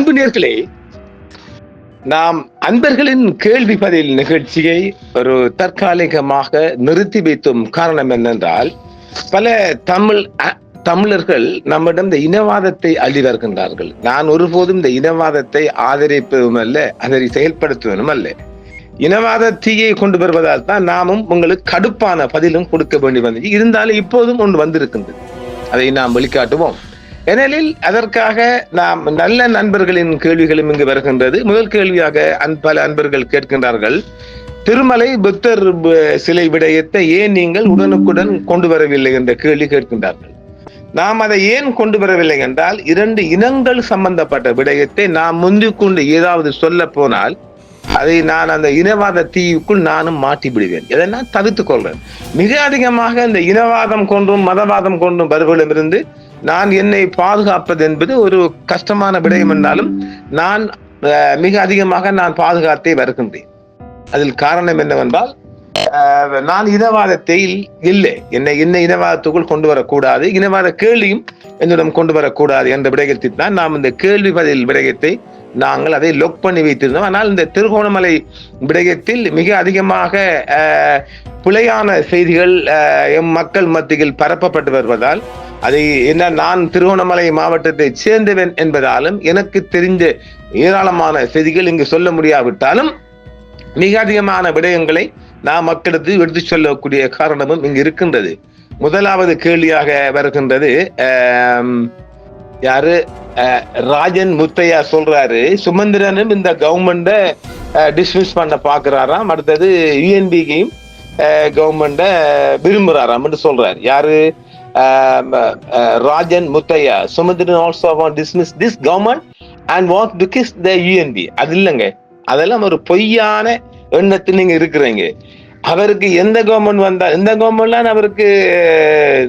அன்பு நேயர்களே, நாம் அன்பர்களின் கேள்வி பதில் நிகழ்ச்சியை ஒரு தற்காலிகமாக நிறுத்தி வைத்தும் காரணம் என்னென்றால், பல தமிழர்கள் நம்மிடம் இந்த இனவாதத்தை அள்ளி வருகின்றார்கள். நான் ஒருபோதும் இந்த இனவாதத்தை ஆதரிப்பதும் அல்ல, அதை செயல்படுத்துவதும் அல்ல. இனவாத தீயை கொண்டு வருவதால் தான் நாமும் உங்களுக்கு கடுப்பான பதிலும் கொடுக்க வேண்டி வந்தது. இருந்தாலும் இப்போதும் ஒன்று வந்திருக்கின்றது, அதை நாம் வெளிக்காட்டுவோம். ஏனெனில் அதற்காக நாம் நல்ல நண்பர்களின் கேள்விகளும் இங்கு வருகின்றது. முதல் கேள்வியாக பல அன்பர்கள் கேட்கின்றார்கள், திருமலை புத்தர் சிலை விடயத்தை ஏன் நீங்கள் உடனுக்குடன் கொண்டு வரவில்லை என்ற கேள்வி கேட்கின்றார்கள். நாம் அதை ஏன் கொண்டு வரவில்லை என்றால், 2 இனங்கள் சம்பந்தப்பட்ட விடயத்தை நாம் முந்திக் கொண்டு ஏதாவது சொல்ல போனால் அதை நான் அந்த இனவாத தீவுக்குள் நானும் மாட்டி விடுவேன். இதை நான் தவிர்த்துக் கொள்றேன். மிக அதிகமாக இந்த இனவாதம் கொண்டும் மதவாதம் கொண்டும் வருவதிலிருந்து நான் என்னை பாதுகாப்பது என்பது ஒரு கஷ்டமான விடயம் என்றாலும் நான் மிக அதிகமாக நான் பாதுகாத்தே வருகின்றேன். அதில் காரணம் என்னவென்றால், நான் இனவாதத்தை இல்லை, என்னை இனவாதத்துக்குள் கொண்டு வரக்கூடாது, இனவாத கேள்வியும் என்னிடம் கொண்டு வரக்கூடாது என்ற விடயத்தில் தான் நாம் இந்த கேள்வி பதில் விடயத்தை நாங்கள் அதை லொக் பண்ணி வைத்திருந்தோம். ஆனால் இந்த திருகோணமலை விடயத்தில் மிக அதிகமாக பிழையான செய்திகள் எம் மக்கள் மத்தியில் பரப்பப்பட்டு வருவதால், அதை என்ன நான் திருகோணமலை மாவட்டத்தை சேர்ந்தவன் என்பதாலும் எனக்கு தெரிந்த ஏராளமான செய்திகள் இங்கு சொல்ல முடியாவிட்டாலும் மிக அதிகமான விடயங்களை நாம் மக்களுக்கு எடுத்து சொல்லக்கூடிய காரணமும் இங்கு இருக்கின்றது. முதலாவது கேள்வியாக வருகின்றது, யாரு ராஜன் முத்தையா சொல்றாரு, சுமந்திரனும் இந்த கவர்மெண்ட டிஸ்மிஸ் பண்ண பாக்குறாராம், அடுத்தது யூஎன்பிகையும் கவர்மெண்ட விரும்புறாராம் என்று சொல்றாரு. யாரு? Rajan Muthiah. Sumanthiran also want dismiss this government and want to kiss the UNP. அது இல்லைங்க, அதெல்லாம் ஒரு பொய்யான எண்ணத்தில் நீங்க இருக்கிறீங்க. அவருக்கு எந்த கவர்மெண்ட் வந்தா, இந்த கவர்மெண்ட்லாம் அவருக்கு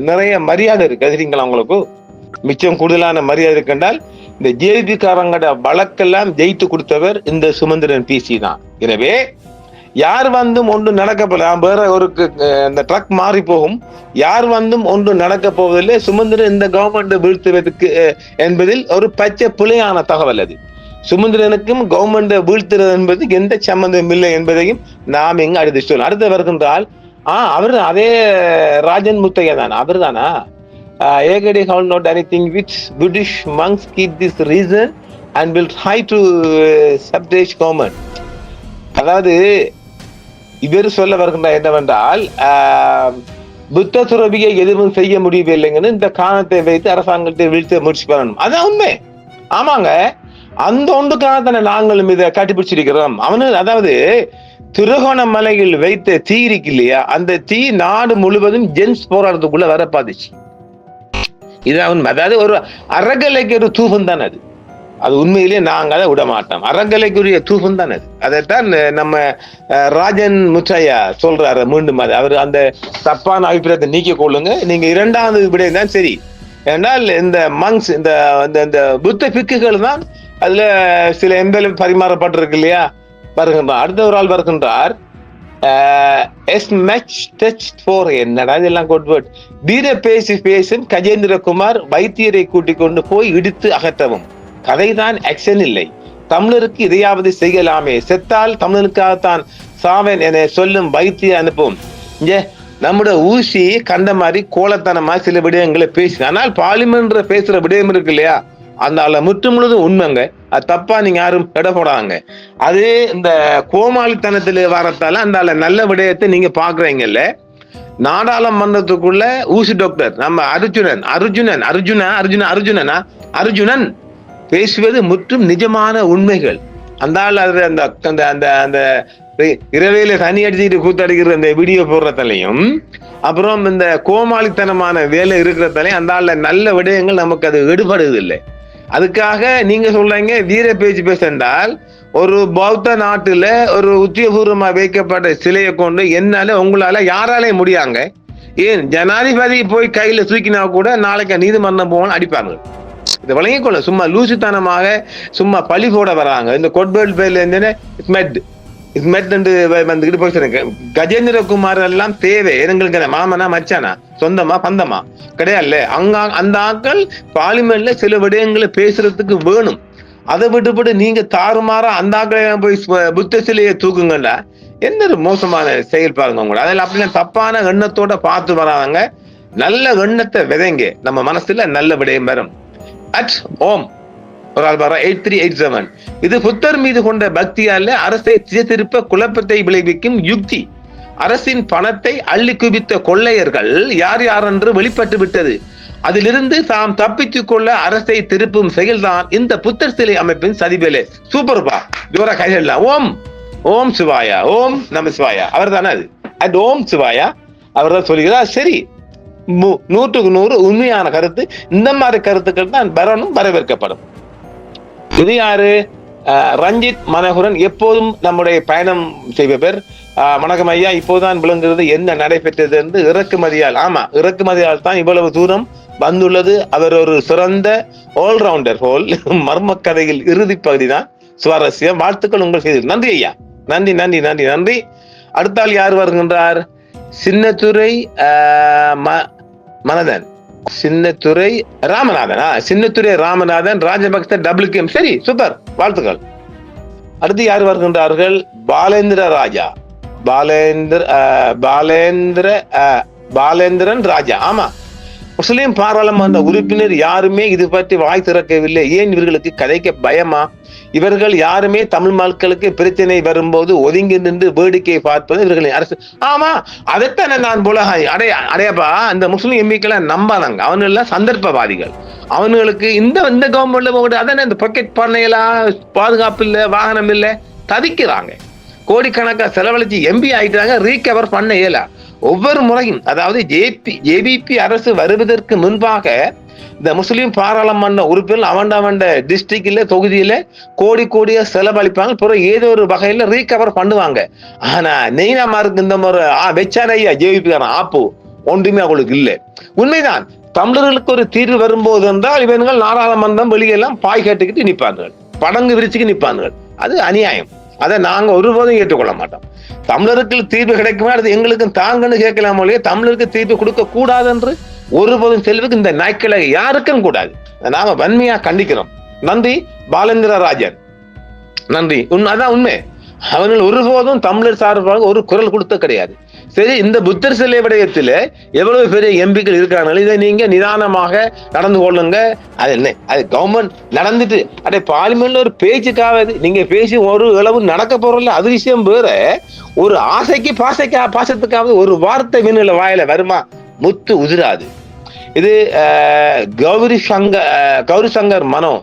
நிறைய மரியாதை இருக்கு, தெரியுங்களா உங்களுக்கு? மிச்சம் கூடுதலான மரியாதை இருக்கின்றால் இந்த ஜேபி காரங்கட வழக்கெல்லாம் ஜெயித்து கொடுத்தவர் இந்த சுமந்திரன் பிசி தான். எனவே யார் வந்தும் ஒன்று நடக்க போகலாம், வேற ஒரு இந்த ட்ரக் மாறி போகும், யார் வந்தும் ஒன்று நடக்க போவதில்லை. சுமந்திரன் இந்த கவர்மெண்ட் வீழ்த்துவதற்கு என்பதில் ஒரு பச்சை பிழையான தகவல். அது சுமந்திரனுக்கும் கவர்மெண்ட் வீழ்த்துறது என்பது எந்த சம்பந்தம் இல்லை என்பதையும் நாம் இங்கு அடுத்து சொல்லலாம். அடுத்து வருகின்றால், அவர் அதே ராஜன் முத்தையா தானா? அவர் தானா? Agadi have not anything which Buddhist monks keep this reason and will try to subject government. அதாவது இவர் சொல்ல வருகின்ற என்னவென்றால், புத்த துறவியை எதுவும் செய்ய முடியவில்லைங்கன்னு இந்த காரணத்தை வைத்து அரசாங்கத்தை வீழ்த்த முயற்சி பண்ணணும். அதான் உண்மை. ஆமாங்க, அந்த ஒன்று காரணத்தை நாங்களும் இதை கட்டிப்பிடிச்சிருக்கிறோம். அதாவது திருகோணமலையில் வைத்த தீ இருக்கு இல்லையா, அந்த தீ நாடு முழுவதும் ஜென்ஸ் போராட்டத்துக்குள்ள வர பாதிச்சு. இதான் உண்மை. அதாவது ஒரு அறகலைக்கு ஒரு தூபம் தான் அது. அது உண்மையிலேயே நாங்க அதை விட மாட்டோம். அறகலைக்குரிய தூபம் தான் அது. அதைத்தான் நம்ம ராஜன் முத்தையா சொல்றாரு. மீண்டும் அவர் அந்த தப்பான அபிப்பிராயத்தை நீக்க கொள்ளுங்க. நீங்க 2வது விடயம் தான் சரி. ஏன்னால் இந்த மங்ஸ், இந்த புத்த பிக்குகள் தான் அதுல சில எம்பெலும் பரிமாறப்பட்டிருக்கு இல்லையா, வருகின்றார். அடுத்த ஒரு ஆள் வருகின்றார், என்னடா இதெல்லாம் கோட்வேர்ட். வீர பேசும் கஜேந்திரகுமார் வைத்தியரை கூட்டிக் கொண்டு போய் இடித்து அகற்றவும். கதைதான் ஆக்ஷன் இல்லை. தமிழருக்கு இதையாவது செய்யலாமே, செத்தால் தமிழனுக்காகத்தான் சாவேன் என சொல்லும் வைத்திய அனுப்பும். நம்முடைய ஊசி கண்ட மாதிரி கோலத்தனமா சில விடயங்களை பேசு. ஆனால் பார்லிமெண்ட் பேசுற விடயம் இருக்கு இல்லையா, அந்த முற்று முழுதும் உண்மைங்க. அது தப்பா நீங்க யாரும் எடை போடாங்க. அது இந்த கோமாளித்தனத்துல வரத்தால அந்த நல்ல விடயத்தை நீங்க பாக்குறீங்கல்ல. நாடாளுமன்றத்துக்குள்ள ஊசி டாக்டர் நம்ம அர்ஜுனன் பேசுவது முற்றும் நிஜமான உண்மைகள். அந்த இரவையில தனி அடிச்சுட்டு கூத்தடிக்கிற அந்த வீடியோ போடுறதுலையும், அப்புறம் இந்த கோமாளித்தனமான வேலை இருக்கிறதாலையும் அந்த நல்ல விடயங்கள் நமக்கு அது எடுபடுது இல்லை. அதுக்காக நீங்க சொல்றீங்க வீர பேச்சு என்றால், ஒரு பௌத்த நாட்டுல ஒரு உத்தியோகபூர்வமா வைக்கப்பட்ட சிலையை கொண்டு என்னால உங்களால யாராலே முடியாங்க? ஏன் ஜனாதிபதி போய் கையில தூக்கினா கூட நாளைக்கு நீதிமன்றம் போகணும் அடிப்பாங்க. இதை வழங்கிக்கொள்ள சும்மா லூசுத்தனமாக சும்மா பழி போட வராங்க. இந்த கொட்பேல் பேர்ல இருந்து வந்துகிட்டு போய் கஜேந்திரகுமார் எல்லாம் தேவை எங்களுக்கு மாமனா மச்சானா சொந்தமா பந்தமா கிடையாது. அந்த ஆட்கள் பார்லிமெண்ட்ல சில விடயங்களை பேசுறதுக்கு வேணும். அதை விட்டுப்பட்டு நீங்க தாறுமாறா அந்த போய் புத்த சிலையை தூக்குங்கண்டா என்ன ஒரு மோசமான செயல் பாருங்க உங்களோட. அதில் அப்படிலாம் தப்பான எண்ணத்தோட பார்த்து வராங்க. நல்ல எண்ணத்தை விதைங்க, நம்ம மனசுல நல்ல விடயம் வரும். அட் ஓம் ஒரு ஆள் பாரா 8387. இது புத்தர் மீது கொண்ட பக்தியால அரசை திசை திருப்ப குழப்பத்தை விளைவிக்கும் யுக்தி. அரசின் பணத்தை அள்ளி குவித்த கொள்ளையர்கள் யார் யார் என்று வெளிப்பட்டு விட்டது. அதிலிருந்து தாம் தப்பித்துக் கொள்ள அரசை திருப்பும் செயல்தான் இந்த புத்தர் சிலை அமைப்பின் சதிவேலை. சூப்பர்பா, ஜோரா கையெல்லாம். ஓம் ஓம் சிவாயா, ஓம் நம சிவாயா. அவர் தானே அது. அட் ஓம் சிவாயா அவர் தான் சொல்லுகிறார். சரி, 100க்கு 100 உண்மையான கருத்து. இந்த மாதிரி கருத்துக்கள் தான் வரணும், வரவேற்கப்படும். இது யாரு? ரஞ்சித் மனோகரன், எப்போதும் நம்முடைய பயணம் செய்பவர். வணக்கம் ஐயா, இப்போதான் விளங்குகிறது என்ன நடைபெற்றது என்று. இறக்குமதியால், ஆமா, இறக்குமதியால் தான் இவ்வளவு தூரம் வந்துள்ளது. அவர் ஒரு சிறந்த ஆல்ரவுண்டர் போல். மர்ம கதையில் இறுதி பகுதி தான் சுவாரஸ்யம். வாழ்த்துக்கள் உங்கள் செய்தி. நன்றி ஐயா, நன்றி நன்றி நன்றி நன்றி. அடுத்தால் யார் வருகின்றார்? சின்னத்துறை மனதன், சின்னத்துறை ராமநாதன். சின்னத்துறை ராமநாதன், ராஜபக்ச WKM. சரி, சூப்பர், வாழ்த்துக்கள். அடுத்து யார் வருகின்றார்கள்? பாலேந்திர ராஜா, பாலேந்திரன் ராஜா. ஆமா, முஸ்லிம் பாராளுமன்ற உறுப்பினர் யாருமே இது பற்றி வாய் திறக்கவில்லை. ஏன் இவர்களுக்கு கதைக்க பயமா? இவர்கள் யாருமே தமிழ் மக்களுக்கு பிரச்சனை வரும்போது ஒதுங்கி நின்று வேடிக்கை பார்ப்பது இவர்களின் அரசு. ஆமா, அதைத்தானே நான் போல அடையப்பா, அந்த முஸ்லிம் எம்பிக்களை நம்பாதாங்க. அவனுங்க எல்லாம் சந்தர்ப்பவாதிகள். அவனுங்களுக்கு இந்த கவர்மெண்ட்ல அதானே இந்த பாக்கெட் பண்ணையெல்லாம் பாதுகாப்பு இல்லை, வாகனம் இல்லை, தவிக்கிறாங்க. கோடிக்கணக்கா செலவழிச்சு எம்பி ஆயிட்டாங்க, ரீகவர் பண்ண இயலா. ஒவ்வொரு முறையும், அதாவது ஜேபிபி அரசு வருவதற்கு முன்பாக இந்த முஸ்லிம் பாராளுமன்ற உறுப்பினர் அவண்ட டிஸ்ட்ரிக்ட்ல தொகுதியில கோடியா செலவழிப்பாங்க. பிறகு ஏதோ ஒரு வகையில ரீகவர் பண்ணுவாங்க. ஆனா நெய்னாமாருக்கு இந்த முறை வெச்சாரையா ஜேபிபி ஆப்பு ஒன்றுமே அவங்களுக்கு இல்லை. உண்மைதான், தமிழர்களுக்கு ஒரு தீர்வு வரும்போது என்றால் இவர்கள் நாடாளுமன்றம் வெளியெல்லாம் பாய் கட்டுக்கிட்டு நிற்பார்கள், படங்கு விரிச்சுக்கு நிற்பார்கள். அது அநியாயம். அதை நாங்க ஒருபோதும் ஏற்றுக்கொள்ள மாட்டோம். தமிழருக்கு தீர்வு கிடைக்குமா, அது எங்களுக்கு தாங்கன்னு கேட்கலாமோ இல்லையா? தமிழருக்கு தீர்வு கொடுக்க கூடாது என்று ஒருபோதும் செல்வதற்கு இந்த நாய்க்களை யாருக்கும் கூடாது. நாம வன்மையா கண்டிக்கிறோம். நன்றி பாலேந்திர ராஜன், நன்றி. அதான் உண்மை. அவர்கள் ஒருபோதும் தமிழர் சார்பாக ஒரு குரல் கொடுத்த கிடையாது. சரி, இந்த புத்தர் சிலை விடயத்தில் எவ்வளவு பெரிய எம்பிக்கள் இருக்காங்க, இதை நீங்க நிதானமாக நடந்து கொள்ளுங்க. அது என்ன, அது கவர்மெண்ட் நடந்துட்டு பார்லிமெண்ட்ல ஒரு பேச்சுக்காவது நீங்க பேசி ஒரு அளவு நடக்க போறல, அது விஷயம் வேற. ஒரு ஆசைக்கு பாசத்துக்காவது ஒரு வார்த்தை மீன்ல வாயில வருமா? முத்து உதிராது. இது கௌரி சங்கர் மனோ,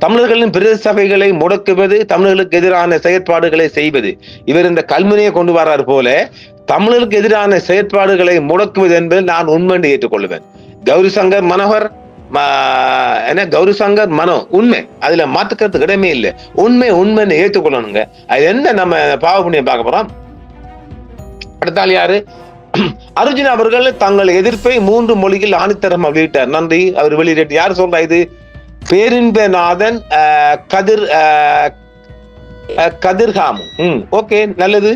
தமிழர்களின் பிரதேச சபைகளை முடக்குவது, தமிழர்களுக்கு எதிரான செயற்பாடுகளை செய்வது. இவர் இந்த கல்முனையை கொண்டு வர்றாரு போல தமிழர்களுக்கு எதிரான செயற்பாடுகளை முடக்குவது என்பது நான் உண்மை ஏற்றுக்கொள்வேன். கௌரி சங்கர் மனோகர் கௌரி சங்கர் மனோ உண்மை, அதுல மாற்றுக்கிறது இடமே இல்லை. உண்மைன்னு ஏற்றுக்கொள்ளணுங்க. அது என்ன நம்ம பாவ புண்ணியம் பார்க்க போறோம். அடுத்தால் யாரு? அர்ஜுன் அவர்கள் தங்கள் எதிர்ப்பை 3 மொழியில் ஆணித்தரமா வெளியிட்டார். நன்றி. அவர் வெளியிட்டு யார் சொல்றா? இது பேரின்பநாதன் கதிர்காமு. ஓகே, நல்லது.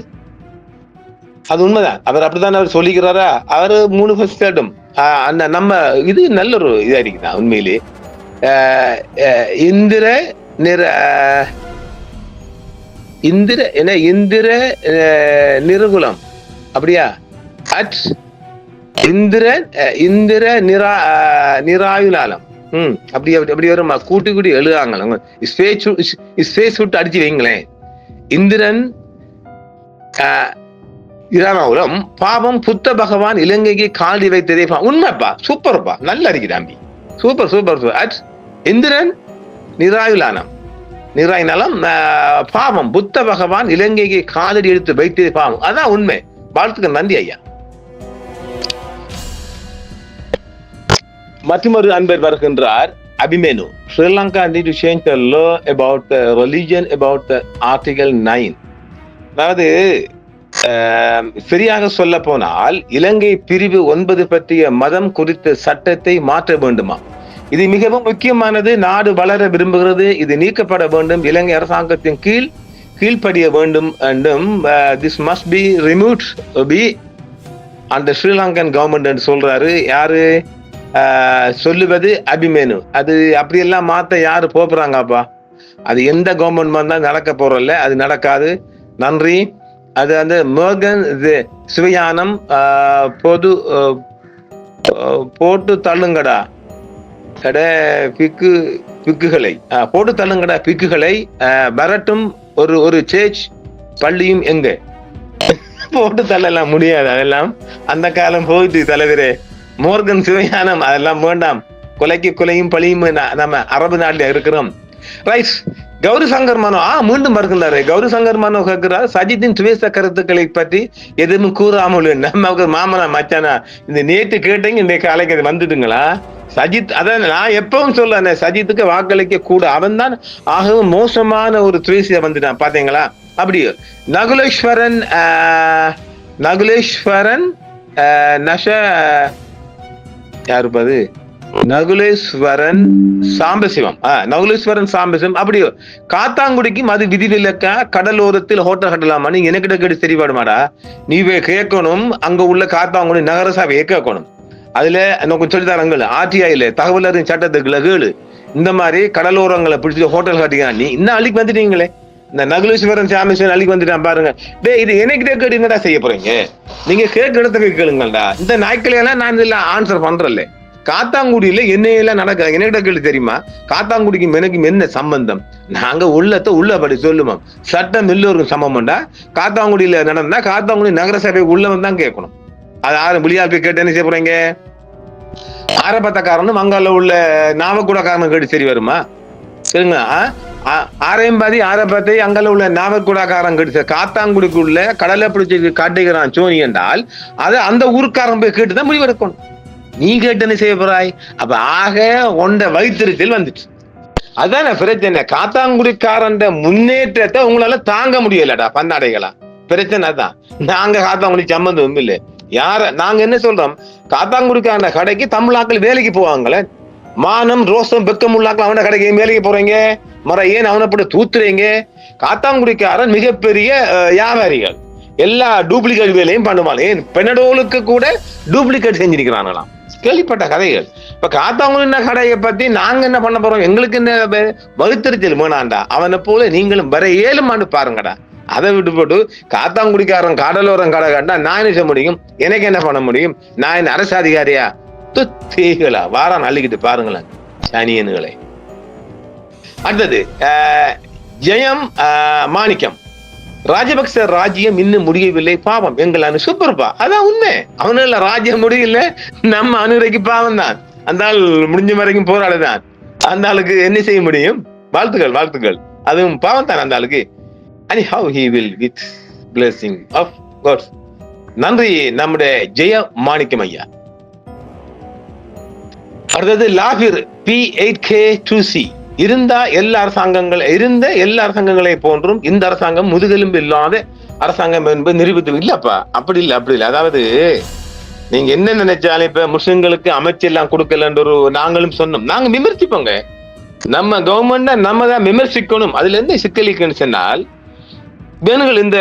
அது உண்மைதான். அவர் அப்படித்தான் அவர் சொல்லிக்கிறாரா? அவர் 3 ஃபர்ஸ்டும் நம்ம இது நல்ல ஒரு இதா இருக்குதா உண்மையிலே. இந்திர நிருகுலம் அப்படியா? அட் இந்திர நிராயுலாலம். அப்படி வருமா? கூட்டி எழுதாங்க. ஸ்பேஸ் விட்டு அடிச்சு வைங்களேன். இந்திரன் இரானாவுலம் பாவம் புத்த பகவான் இலங்கைக்கு காலடி வைத்ததே. உண்மைப்பா, சூப்பர்ப்பா, நல்லா இருக்கிறாம்பி. சூப்பர். அட் இந்திரன் நிராயுலாலம் பாவம் புத்த பகவான் இலங்கைக்கு காலடி எடுத்து வைத்ததே பாவம். அதான் உண்மை. வாழ்த்துக்கள், நன்றி ஐயா. மற்றொரு அன்பர் வருகின்றார், அபிமேனு. Sri Lanka need to change the law about the religion about the Article 9. அதாவது சரியாக சொல்ல போனால் இலங்கை பிரிவு 9 பற்றிய மதம் குறித்த சட்டத்தை மாற்ற வேண்டுமா? இது மிகவும் முக்கியமானது. நாடு வளர விரும்புகிறது, இது நீக்கப்பட வேண்டும். இலங்கை அரசாங்கத்தின் கீழ்ப்படிய வேண்டும் என்றும் this must be removed be அந்த ஸ்ரீலங்கன் கவர்மெண்ட் சொல்றாரு. யாரு சொல்லுவது? அபிமேனு. அது அப்படியெல்லாம் மாத்த யாரு போறாங்கப்பா? அது எந்த கவர்மெண்ட் வந்தாலும் நடக்க போறதில்ல, அது நடக்காது. நன்றி. அது வந்து மோர்கன் சுவையானம் பொது போட்டு தள்ளுங்கடா பிக்கு பிக்குகளை போட்டு தள்ளுங்கடா பிக்குகளை வரட்டும் ஒரு சேர்ச் பள்ளியும் எங்க போட்டு தள்ளலாம் முடியாது. அதெல்லாம் அந்த காலம் போயிட்டு தலைவரே. மோர்கன் சுவையானம் அதெல்லாம் வேண்டாம். கொலைக்கு கொலையும் பழியும் நம்ம அரபு நாட்டில் இருக்கிறோம். ரைட். கௌரி சங்கர் மனோ மீண்டும் வருகின்றாரு. கௌரி சங்கர் மனோ கேட்கிறார், சஜித்தின் சுவேச கருத்துக்களை பற்றி எதுவும் கூறாமல் நம்ம மாமனா மச்சானா இந்த நேற்று கேட்டீங்க, இன்றைக்கு அலைக்கு அது வந்துட்டுங்களா? சஜித் அதான் நான் எப்பவும் சொல்ல, சஜித்துக்கு வாக்களிக்க கூட அவன் தான் ஆகவும் மோசமான ஒரு துவேசிய வந்துட்டான் பாத்தீங்களா? அப்படி நகுலேஸ்வரன் நஷ யாருப்பது நகுலேஸ்வரன் சாம்பசிவம் அப்படி காத்தாங்குடிக்கும் அது விதிவிலக்கா? கடலோரத்தில் ஹோட்டல் கட்டலாமா? நீங்க எனக்கிட்ட கேட்டு சரிபாடுமாடா? நீ கேட்கணும், அங்க உள்ள காத்தாங்குடி நகர சபையை கேட்கணும். அதுல கொஞ்சம் சொல்லித்தாரங்கள் ஆர்டிஐல தகவல் அறியும் சட்டத்துக்குள்ள கேளு. இந்த மாதிரி கடலோரங்களை பிடிச்சி ஹோட்டல் கட்டிக்கலாம். நீ இன்னும் அள்ளிக்கு வந்துட்டீங்களே, இந்த நகுலேஸ்வரன் சாமேஸ்வரன் அள்ளிக்கு வந்துட்டான் பாருங்க. இது எனக்கிட்ட கேட்டு என்னடா செய்ய போறீங்க? நீங்க கேட்க இடத்துக்கு கேளுங்கள்டா. இந்த நாய்க்களையெல்லாம் நான் இதெல்லாம் ஆன்சர் பண்றேன்ல. காத்தாங்குடியில என்னையெல்லாம் நடக்காது. எனக்கிட்ட கேள்வி தெரியுமா? காத்தாங்குடிக்கும் எனக்கும் என்ன சம்பந்தம்? நாங்க உள்ளபடி சொல்லுவோம். சட்டம் எல்லோருக்கும் சமம்டா. காத்தாங்குடியில நடந்தா காத்தாங்குடி நகரசபை உள்ளவன் தான் கேட்கணும். அது யாரும் புலியால் போய் கேட்டு என்ன செய்ய போறீங்க? ஆரம்பத்தக்காரனும் அங்கால உள்ள நாவக்கூடக்காரனும் கேட்டு சரி வருமா? சரிங்க. ஆரையம்பாதி ஆரம்பத்தை அங்கால உள்ள நாவக்கூடக்காரன் கேட்டு காத்தாங்குடிக்குள்ள கடலை பிடிச்சி காட்டுகிறான் சோனி என்றால் அது அந்த ஊருக்காரன் போய் கேட்டுதான் முடிவெடுக்கணும். நீ கேட்டு என்ன செய்ய போறாய்? அப்ப ஆக ஒண்ட வைத்திருத்தல் வந்துச்சு. அதான பிரச்சனை. காத்தாங்குடிக்காரன் முன்னேற்றத்தை உங்களால தாங்க முடியலடா பன்னாடைகளா. பிரச்சனை தான். நாங்க காத்தாங்குடி சம்பந்தம் இல்லை. நாங்க என்ன சொல்றோம்? காத்தாங்குடிக்கான கடைக்கு தமிழாக்கள் வேலைக்கு போவாங்களே. மானம் ரோசம் வெக்கம் உள்ளாக்கள் அவன கடைக்கு வேலைக்கு போறீங்க. ஏன் அவனை போட்டு தூத்துறீங்க? காத்தாங்குடிக்காரன் மிகப்பெரிய வியாபாரிகள். எல்லா டூப்ளிகேட் வேலையும் பண்ணுவாங்க. ஏன் பெனடோலுக்கு கூட டூப்ளிகேட் செஞ்சிருக்கிறாங்களாம். கேள்விப்பட்ட கதைகள். இப்ப காத்தாங்குடி கடையை பத்தி நாங்க என்ன பண்ண போறோம்? எங்களுக்கு என்ன வகுத்தறிச்சல் வேணாண்டா. அவனை போல நீங்களும் வர 7 ஆண்டு பாருங்கடா. அதை விட்டு போட்டு காத்தாங்குடிக்காரன் கடலோரம் கடை கண்டா நான் என்ன செய்ய முடியும்? எனக்கு என்ன பண்ண முடியும்? நான் என்ன அரசு அதிகாரியா? துத்தீகளா வாரம் அள்ளிக்கிட்டு பாருங்களேன் சனியன்களை. அடுத்தது ஜெயம் மாணிக்கம். ராஜபக்ச ராஜ்யம் இன்னும் முடியவில்லை, பாவம் எங்கள் அணு. சூப்பர்ப்பா, அதான் உண்மை. அவனால ராஜ்யம் முடியல, நம்ம அணுரைக்கு பாவம் தான். அந்த ஆள் முடிஞ்ச வரைக்கும் போராடுதான். அந்த ஆளுக்கு என்ன செய்ய முடியும்? வாழ்த்துக்கள். அதுவும் பாவம் தான் அந்த ஆளுக்கு. Anyhow, he will with blessing of God. நன்றி நம்முடைய ஜெய மாணிக்கம் ஐயா. அடுத்தது லாபிர் P8K2C. இருந்த எல்லா அரசாங்கங்களை போன்றும் இந்த அரசாங்கம் முதுகெலும்பு இல்லாத அரசாங்கம் என்பது நிரூபித்து இல்லப்பா. அப்படி இல்லை. அதாவது நீங்க என்ன நினைச்சாலும் இப்ப முஸ்லிம்களுக்கு அமைச்செல்லாம் கொடுக்கலன்ற நாங்களும் சொன்னோம். நாங்க விமர்சிப்போங்க. நம்ம கவர்மெண்ட நம்ம தான் விமர்சிக்கணும். அதுல இருந்து சிக்கலிக்குன்னு சொன்னால் வேணுங்கள். இந்த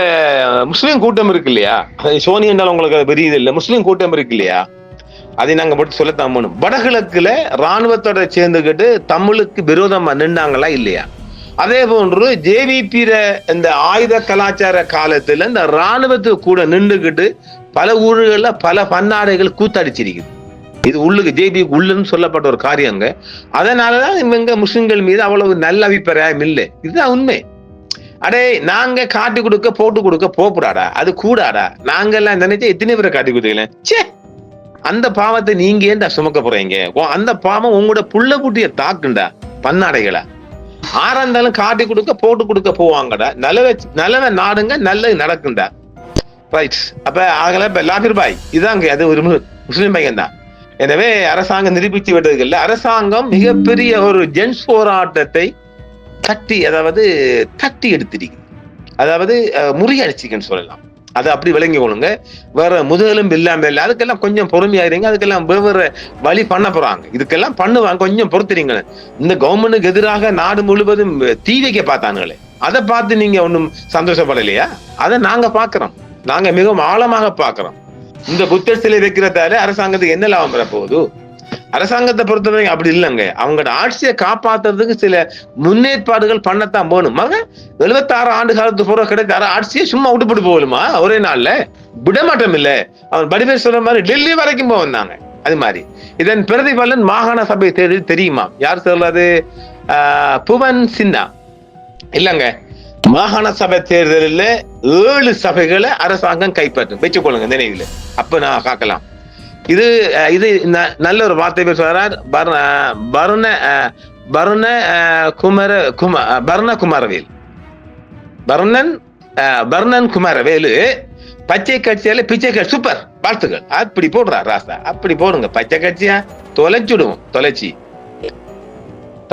முஸ்லீம் கூட்டம் இருக்கு இல்லையா, சோனி என்றால் உங்களுக்கு அது பெரியது இல்லை. முஸ்லீம் கூட்டம் இருக்கு இல்லையா, அதை நாங்க போட்டு சொல்லத்தான் போகணும். வடகிழக்குல ராணுவத்தோட சேர்ந்துக்கிட்டு தமிழுக்கு விரோதமா நின்றாங்களா இல்லையா? அதே போன்று ஜேவிபி இந்த ஆயுத கலாச்சார காலத்துல இந்த ராணுவத்துக்கு கூட நின்றுகிட்டு பல ஊர்கள்ல பல பன்னாடைகள் கூத்தடிச்சிருக்குது. இது உள்ளுக்கு ஜேபி உள்ளுன்னு சொல்லப்பட்ட ஒரு காரியங்க. அதனாலதான் இவங்க முஸ்லிம்கள் மீது அவ்வளவு நல்ல அபிப்பிராயம் இல்லை. இதுதான் உண்மை. அடே நாங்க காட்டி கொடுக்க போட்டு கொடுக்க போடாடா, அது கூடாடா. நாங்க எல்லாம் நினைச்சா எத்தனை பேரை காட்டி கொடுத்தீங்களே. சே, அந்த பாவத்தை நீங்க ஏன்டா சுமக்க போறீங்க? அந்த பாவம் உங்களோட புள்ள குட்டிய தாக்குண்டா பன்னாடைகளா. ஆறா இருந்தாலும் காட்டி கொடுக்க போட்டு கொடுக்க போவாங்கடா. நல்லவ நாடுங்க, நல்லது நடக்குண்டா. ரைட். அப்ப ஆகல இப்ப லாபிர் பாய் இதாங்க, அது ஒரு முஸ்லிம் பையன் தான். எனவே அரசாங்கம் நிரூபித்து விட்டது இல்லை. அரசாங்கம் மிகப்பெரிய ஒரு ஜென்ஸ் போராட்டத்தை தட்டி எடுத்திருக்கு. அதாவது முறியடிச்சிக்கன்னு சொல்லலாம். அதை அப்படி விளங்கி கொள்ளுங்க. வேற முதுகெலும்பு இல்லாம இல்லை. அதுக்கெல்லாம் கொஞ்சம் பொறுமையாயிருங்க. அதுக்கெல்லாம் வெவ்வேறு வழி பண்ண போறாங்க. இதுக்கெல்லாம் பண்ணுவாங்க, கொஞ்சம் பொறுத்துறீங்க. இந்த கவர்மெண்ட்டுக்கு எதிராக நாடு முழுவதும் தீ வைக்க பார்த்தானுங்களே, அதை பார்த்து நீங்க ஒன்றும் சந்தோஷப்படலையா? அதை நாங்க பாக்குறோம். நாங்க மிகவும் ஆழமாக பாக்குறோம். இந்த புத்தர் சிலை வைக்கிறதால அரசாங்கத்துக்கு என்ன லாபம் பெற போகுது? அரசாங்கத்தை பொறுத்தவரை அப்படி இல்லைங்க. அவங்களோட ஆட்சியை காப்பாத்துறதுக்கு சில முன்னேற்பாடுகள் பண்ணத்தான் போகணும். 76 ஆண்டு காலத்துக்கு பூரா கிடைத்த ஆட்சியை சும்மா விட்டுப்பட்டு போகணுமா ஒரே நாள்ல? விடமாட்டம் இல்ல. அவன் படிப்பேர் சொல்ற மாதிரி டெல்லி வரைக்கும் போவந்தாங்க. அது மாதிரி இதன் பிரதிபலன் மாகாண சபை தேர்தல் தெரியுமா? யார் சொல்றது? புவன் சின்ஹா இல்லங்க. மாகாண சபை தேர்தலில் 7 சபைகளை அரசாங்கம் கைப்பற்றும். வச்சுக்கொள்ளுங்க நினைவில். அப்ப நான் காக்கலாம். இது இது நல்ல ஒரு வார்த்தை பேர் சொல்றார். குமாரவேல் பர்ணன் குமாரவேலு பச்சை கட்சியால பிச்சை கட்சி. சூப்பர், வாழ்த்துக்கள். அப்படி போடுறார் ராசா. அப்படி போடுங்க. பச்சை கட்சியா தொலைச்சுடுவோம். தொலைச்சி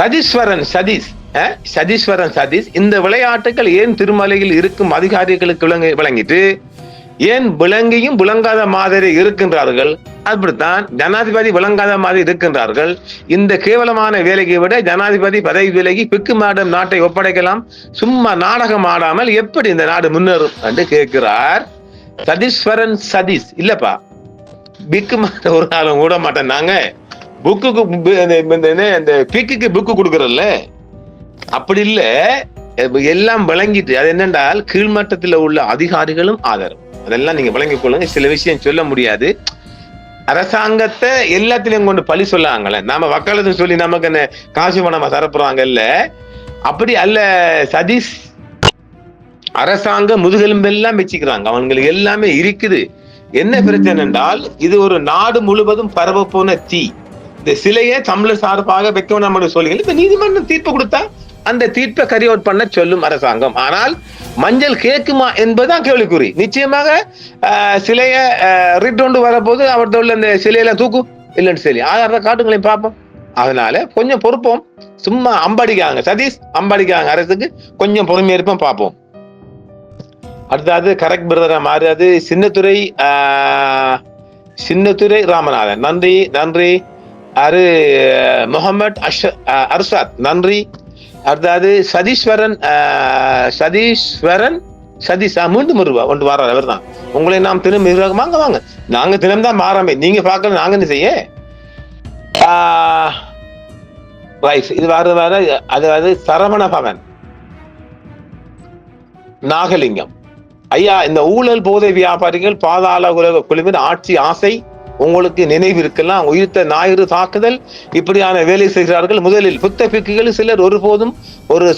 சதீஸ்வரன் சதீஷ் இந்த விளையாட்டுகள் ஏன் திருமலையில் இருக்கும் அதிகாரிகளுக்கு விளங்கிட்டு ஏன் விளங்கியும் விளங்காத மாதிரி இருக்கின்றார்கள்? அப்படித்தான் ஜனாதிபதி விளங்காத மாதிரி இருக்கின்றார்கள். இந்த கேவலமான வேலையை விட ஜனாதிபதி பதவி விலகி பிக்கு மாடம் நாட்டை ஒப்படைக்கலாம். சும்மா நாடகம் ஆடாமல் எப்படி இந்த நாடு முன்னேறும் என்று கேட்கிறார் சதீஷ். இல்லப்பா, பிக்கு மாட்ட ஒரு நாளும் கூட மாட்டேன். நாங்க பிக்குக்கு புக்கு கொடுக்கறோம்ல, அப்படி இல்ல. எல்லாம் விளங்கிட்டு அது என்னென்றால் கீழ்மட்டத்தில் உள்ள அதிகாரிகளும் ஆதரவு. அதெல்லாம் நீங்க விளங்கிக் கொள்ளுங்க. சில விஷயம் சொல்ல முடியாது. அரசாங்கத்தை எல்லாத்திலையும் கொண்டு பழி சொல்லாங்களே. நாம வக்காலத்து சொல்லி நமக்கு என்ன காசு பணமா தரப்புறாங்க இல்ல, அப்படி அல்ல சதீஷ். அரசாங்கம் முதுகெலும்பெல்லாம் வச்சுக்கிறாங்க. அவங்களுக்கு எல்லாமே இருக்குது. என்ன பிரச்சனை என்றால் இது ஒரு நாடு முழுவதும் பரவ போன தீ. இந்த சிலையை தமிழர் சார்பாக வைக்க நம்ம சொல்லி இப்ப நீதிமன்றம் தீர்ப்பு கொடுத்தா அந்த தீர்ப்பை கரியோட் பண்ண சொல்லும் அரசாங்கம். ஆனால் மஞ்சள் கேட்குமா என்பதுதான் கேள்விக்குறி. நிச்சயமாக சிலைய ரிட்டோண்டு வரப்போது அவர்கிட்ட உள்ள இந்த சிலையெல்லாம் தூக்கும் இல்லைன்னு சொல்லி ஆதாரத்தை காட்டுங்களையும் பார்ப்போம். அதனால கொஞ்சம் பொறுப்போம். சும்மா அம்படிக்காங்க சதீஷ், அம்படிக்காங்க அரசுக்கு. கொஞ்சம் பொறுமையா இருப்போம், பார்ப்போம். அடுத்தது கரெக்ட் பிரதரா மாறுது சின்னத்துறை ராமநாதன். நன்றி. முகமது அர்ஷாத் நன்றி. அடுத்தது சதீஷ் மீண்டும் ஒன்று வாரார். அவர் தான் உங்களை நாம் திரும்ப வாங்க. நாங்க தினம் தான் மாறாமே, நீங்க பார்க்கணும். நாங்க என்ன செய்ய இது வர அதாவது சரவண பவன் நாகலிங்கம் ஐயா. இந்த ஊழல் போதை வியாபாரிகள் பாதாள உலக குழுவின் ஆட்சி ஆசை உங்களுக்கு நினைவு இருக்கலாம். உயிர்த்த ஞாயிறு தாக்குதல் இப்படியான வேலை செய்கிறார்கள். முதலில் புத்த பிக்குகள் சிலர் ஒருபோதும் ஒரு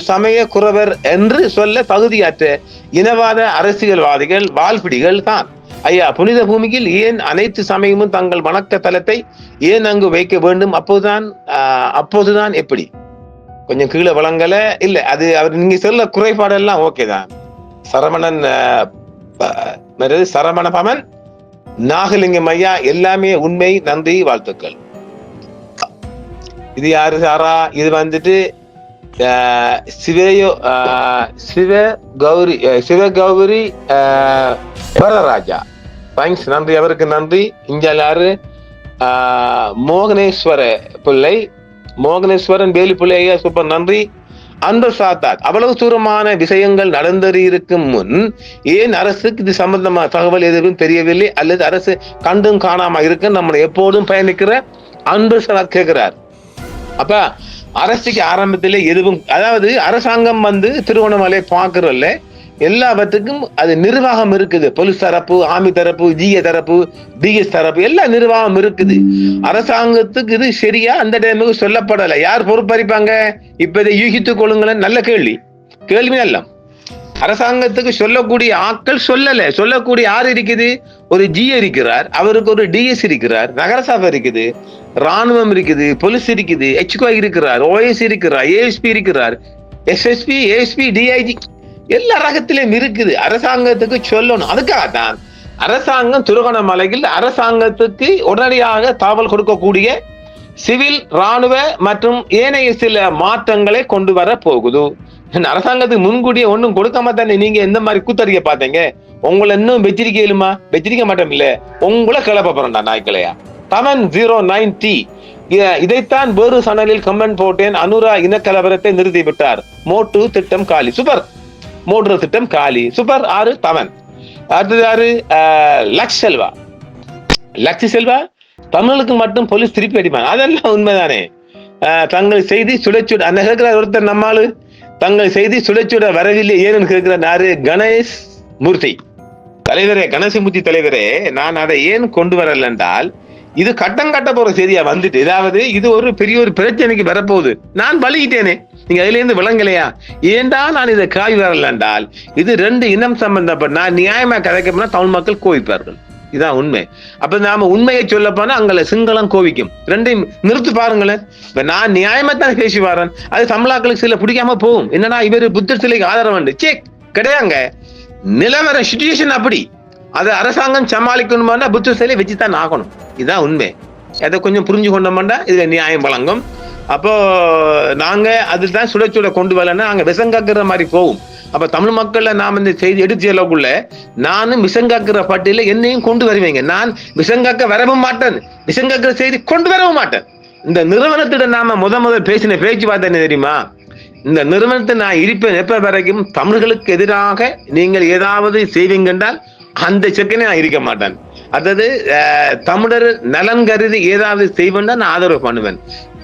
சமய குறவர் என்று சொல்ல தகுதியற்ற இனவாத அரசியல்வாதிகள் வாழ்பிடிகள் தான் ஐயா. புனித பூமியில் ஏன் அனைத்து சமயமும் தங்கள் வணக்க தலத்தை ஏன் அங்கு வைக்க வேண்டும்? அப்போதுதான் எப்படி கொஞ்சம் கீழே வழங்கல இல்ல. அது அவர் நீங்க சொல்ல குறைபாடெல்லாம் ஓகே தான். சரவண பவன் நாகலிங்கம் ஐயா எல்லாமே உண்மை. நன்றி, வாழ்த்துக்கள். இது யாரு சாரா? இது வந்துட்டு சிவகௌரி வரராஜா. தேங்க்ஸ், நன்றி. அவருக்கு நன்றி. இங்க யாரு? மோகனேஸ்வரன் வேலு பிள்ளை ஐயா, சூப்பர், நன்றி. அன்பர் சாத்தாத் அவ்வளவு தூரமான விஷயங்கள் நடந்தேறியிருக்கும் முன் ஏன் அரசுக்கு இது சம்பந்தமா தகவல் எதுவும் தெரியவில்லை? அல்லது அரசு கண்டும் காணாம இருக்கு நம்ம எப்போதும் பயணிக்கிற அன்பர் சாத்தாத் கேட்கிறார். அப்ப அரசுக்கு ஆரம்பத்திலே எதுவும், அதாவது அரசாங்கம் திருவண்ணாமலை பாக்குறல்ல, எல்லாவற்றுக்கும் அது நிர்வாகம் இருக்குது. போலீஸ் தரப்பு, ஆர்மி தரப்பு, ஜிஏ தரப்பு, டிஎஸ் தரப்பு, எல்லா நிர்வாகம் இருக்குது. அரசாங்கத்துக்கு இது சரியா அந்த டைமுக்கு சொல்லப்படலை. யார் பொறுப்பறிப்பாங்க? இப்ப இதை யூகித்துக் கொள்ளுங்களேன். நல்ல கேள்வி நல்ல. அரசாங்கத்துக்கு சொல்லக்கூடிய ஆட்கள் சொல்லக்கூடிய யார் இருக்குது? ஒரு ஜிஏ இருக்கிறார், அவருக்கு ஒரு டிஎஸ் இருக்கிறார், நகரசபை இருக்குது, ராணுவம் இருக்குது, போலீஸ் இருக்குது, HQ இருக்கிறார், OS இருக்கிறார், ASP இருக்கிறார், SSP, ASP, DIG எல்லா ரகத்திலும் இருக்குது. அரசாங்கத்துக்கு சொல்லணும். அதுக்காகத்தான் அரசாங்கம் திருகோணமலையில் அரசாங்கத்துக்கு உடனடியாக தகவல் கொடுக்கக்கூடிய சிவில், ராணுவ மற்றும் ஏனைய சில மாற்றங்களை கொண்டு வர போகுது. அரசாங்கத்துக்கு முன்கூட்டியே ஒன்னும் கொடுக்காம தானே நீங்க எந்த மாதிரி கூத்தறிக்க பாத்தீங்க? உங்களை இன்னும் வெச்சிருக்கலுமா? வெச்சிருக்க மாட்டோம் இல்ல, உங்களை கிளப்ப போறேன்டா நாய்க்கலையா. 709T இதைத்தான் வேறு சனலில் கமெண்ட் போட்டேன். அனுரா இனக்கலவரத்தை நிறுத்திவிட்டார். மோட்டு திட்டம் காலி. சூப்பர், மோட்ரு திட்டம் காலி. சூப்பர். 6 தவன். அடுத்தது யாரு? லக்ஷி செல்வா. தமிழுக்கு மட்டும் போலீஸ் திருப்பி அடிப்பாங்க. அதெல்லாம் உண்மைதானே. தங்கள் செய்தி சுழற்சியோட அந்த கேட்கிற ஒருத்தர் நம்மாளு தங்கள் செய்தி சுழற்சியோட வரவில்லை ஏன்னு கேட்கிற யாரு? கணேஷ் மூர்த்தி தலைவரே, கணேசமூர்த்தி தலைவரே, நான் அதை ஏன் கொண்டு வரல என்றால், இது கட்டம் கட்ட போற செய்தியா வந்துட்டு, அதாவது இது ஒரு பெரிய ஒரு பிரச்சனைக்கு வரப்போகுது. நான் பழகிட்டேனே, நீங்க அதுல இருந்து விளங்கலையா? ஏண்டா நான் இதை காய் வரல என்றால், இது 2 இனம் சம்பந்தப்பட்ட நான் நியாயமா கதைக்கப்போனா தமிழ் மக்கள் கோவிப்பார்கள். இதான் உண்மை. அப்ப நாம உண்மையை சொல்ல போனா அங்க சிங்களம் கோவிக்கும். 2ஐயும் நிறுத்து பாருங்களேன். இப்ப நான் நியாயமா தான் பேசி வரேன், அது தமிழாக்களுக்கு சில பிடிக்காம போகும். என்னன்னா இவர் புத்தர் சிலைக்கு ஆதரவு உண்டு, சே கிடையாங்க. நிலவர சிச்சுவேஷன் அப்படி, அதை அரசாங்கம் சமாளிக்கணுமாண்டா புத்தர் சிலை வச்சுதான் ஆகணும். இதுதான் உண்மை. அதை கொஞ்சம் புரிஞ்சு கொண்டோம்டா இதுல நியாயம் வழங்கும். அப்போ நாங்க அதுதான் சுழற்சியோட கொண்டு வரலன்னா அங்க விஷங்காக்குற மாதிரி போகும். அப்ப தமிழ் மக்கள்ல நாம் இந்த செய்தி எடுத்து செல்லக்குள்ள நானும் விஷங்காக்குற பட்டியல என்னையும் கொண்டு வருவீங்க. நான் விஷங்காக்க வரவும் மாட்டேன், விஷங்காக்குற செய்தி கொண்டு வரவும் மாட்டேன். இந்த நிறுவனத்திடம் நாம முதல் பேசின பேச்சுவார்த்தை என்ன தெரியுமா? இந்த நிறுவனத்தை நான் இருப்பேன் எப்ப வரைக்கும் தமிழர்களுக்கு எதிராக நீங்கள் ஏதாவது செய்வீங்க என்றால் அந்த செக்கனே நான் இருக்க மாட்டேன். அதாவது தமிழர் நலன் கருதி ஏதாவது செய்வேன் நான் ஆதரவு பண்ணுவேன்.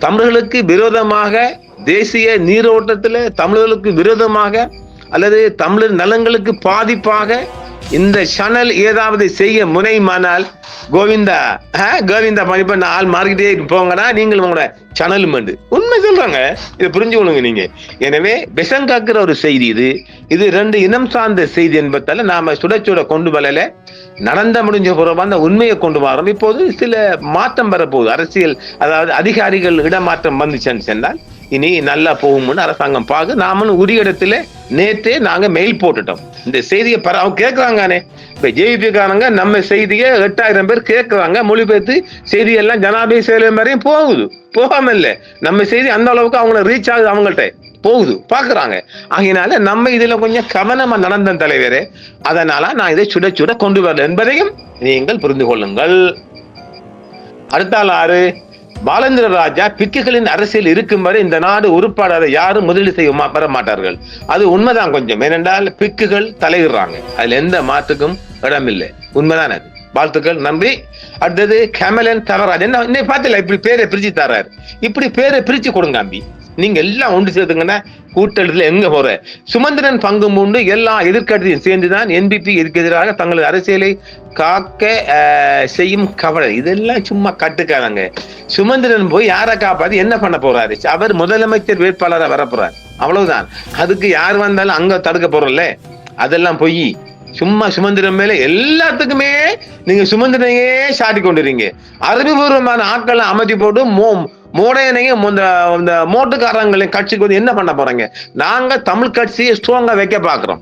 தமிழர்களுக்கு விரோதமாக தேசிய நீரோட்டத்துல தமிழர்களுக்கு விரோதமாக அல்லது தமிழர் நலன்களுக்கு பாதிப்பாக இந்த சேனல் ஏதாவது செய்ய முனைமானால் கோவிந்தா கோவிந்தா பண்ணிப்ப ஆள் மார்க்கிட்டே போங்கடா, நீங்கள் உங்களோட சேனலும் உண்டு. உண்மை சொல்றாங்க, இதை புரிஞ்சுக்கணுங்க நீங்க. எனவே விஷங்காக்குற ஒரு செய்தி இது 2 இனம் சார்ந்த செய்தி என்பதால நாம சுடச்சூட கொண்டு வரல. நடந்த முடிஞ்ச பிறகு அந்த உண்மையை கொண்டு வரோம். இப்போது சில மாற்றம் வரப்போகுது அரசியல், அதாவது அதிகாரிகள் இடமாற்றம் வந்துச்சுன்னு சொன்னால் இனி நல்லா போகும்னு அரசாங்கம் பார்க்க நாமளும் உரிய இடத்துல நேற்றே நாங்க மெயில் போட்டுட்டோம். இந்த செய்தியை அவங்க கேட்கறாங்கனே. இப்ப ஜேவிபி காரங்க நம்ம செய்தியை 8000 பேர் கேட்கறாங்க, மொழிபெயர்த்து செய்தி எல்லாம் ஜனாதிபதி செயலகம் வரையும் போகுது. போகாம இல்ல, நம்ம செய்தி அந்த அளவுக்கு அவங்கள ரீச் ஆகுது, அவங்கள்ட்ட போகுது, பாக்குறாங்க. ஆகினால நம்ம இதுல கொஞ்சம் கவனமா நடந்த தலைவரே, அதனால நான் இதை சுட சுட கொண்டு வரல என்பதையும் நீங்கள் புரிந்து கொள்ளுங்கள். அடுத்தால் ஆறு பாலேந்திர ராஜா பிக்குகளின் அரசியல் இருக்கும் வரை இந்த நாடு உருப்பாடாத யாரும் முதலீடு செய்ய பெற மாட்டார்கள். அது உண்மைதான். கொஞ்சம் ஏனென்றால் பிக்குகள் தலையிடுறாங்க, அதுல எந்த மாற்றுக்கும் இடமில்லை. உண்மைதான் அது. வாழ்த்துக்கள், நன்றி. அடுத்தது கமலன் தவறாது என்ன பார்த்துல இப்படி பேரை பிரிச்சு தர்றாரு. இப்படி பேரை பிரிச்சு கொடுங்க அம்பி. நீங்க எல்லாம் ஒன்று சேர்த்துங்கன்னா கூட்டெழுத்துல எங்க போற? சுமந்திரன் பங்கு உண்டு. எல்லா எதிர்கட்சியும் சேர்ந்துதான் என்பிபி எதிராக தங்களது அரசியலை காக்க செய்யும் கவலை. இதெல்லாம் சும்மா கட்டுக்காதாங்க. சுமந்திரன் போய் யாரை காப்பாது என்ன பண்ண போறாரு? அவர் முதலமைச்சர் வேட்பாளராக வர போறாரு, அவ்வளவுதான். அதுக்கு யார் வந்தாலும் அங்க தடுக்க போறோம்ல, அதெல்லாம் பொய். சும்மா சுமந்திரன் மேல எல்லாத்துக்குமே நீங்க சுமந்திரனையே சாட்டி கொண்டுறீங்க. அறிவுபூர்வமான ஆட்களை அமைதி போட்டு மோடையனையும் இந்த மோட்டுக்காரங்களையும் கட்சிக்கு வந்து என்ன பண்ண போறாங்க? நாங்க தமிழ் கட்சியை ஸ்ட்ராங்கா வைக்க பாக்குறோம்.